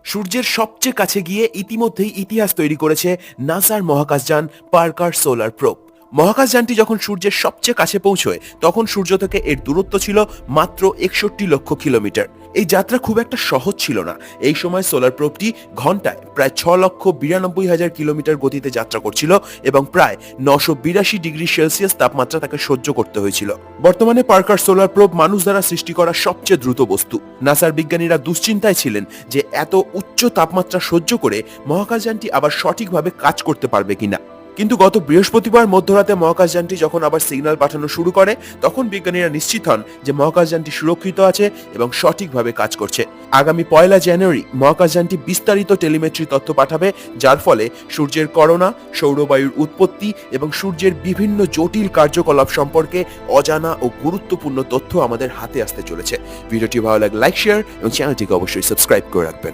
সূর্যের সবচেয়ে কাছে গিয়ে ইতিমধ্যেই ইতিহাস তৈরি করেছে নাসার মহাকাশযান পার্কার সোলার প্রোব। মহাকাশযানটি যখন সূর্যের সবচেয়ে কাছে পৌঁছয় তখন সূর্য থেকে এর দূরত্ব ছিল মাত্র 61 লক্ষ কিলোমিটার। এই যাত্রা খুব একটা সহজ ছিল না। এই সময় সোলার প্রোবটি ঘন্টায় প্রায় 6,92,000 কিলোমিটার গতিতে যাত্রা করছিল এবং প্রায় 982 ডিগ্রি সেলসিয়াস তাপমাত্রা তাকে সহ্য করতে হয়েছিল। বর্তমানে পার্কার সোলার প্রোব মানুষ দ্বারা সৃষ্টি করা সবচেয়ে দ্রুত বস্তু। নাসার বিজ্ঞানীরা দুশ্চিন্তায় ছিলেন যে এত উচ্চ তাপমাত্রা সহ্য করে মহাকাশযানটি আবার সঠিকভাবে কাজ করতে পারবে কিনা। কিন্তু গত বৃহস্পতিবার মধ্যরাতে মহাকাশযানটি যখন আবার সিগন্যাল পাঠানো শুরু করে তখন বিজ্ঞানীরা নিশ্চিত হন যে মহাকাশযানটি সুরক্ষিত আছে এবং সঠিকভাবে কাজ করছে। আগামী 1 জানুয়ারি মহাকাশযানটি বিস্তারিত টেলিমেট্রি তথ্য পাঠাবে, যার ফলে সূর্যের করোনা, সৌরবায়ুর উৎপত্তি এবং সূর্যের বিভিন্ন জটিল কার্যকলাপ সম্পর্কে অজানা ও গুরুত্বপূর্ণ তথ্য আমাদের হাতে আসতে চলেছে। ভিডিওটি ভালো লাগলে লাইক, শেয়ার এবং চ্যানেলটিকে অবশ্যই সাবস্ক্রাইব করে রাখবেন।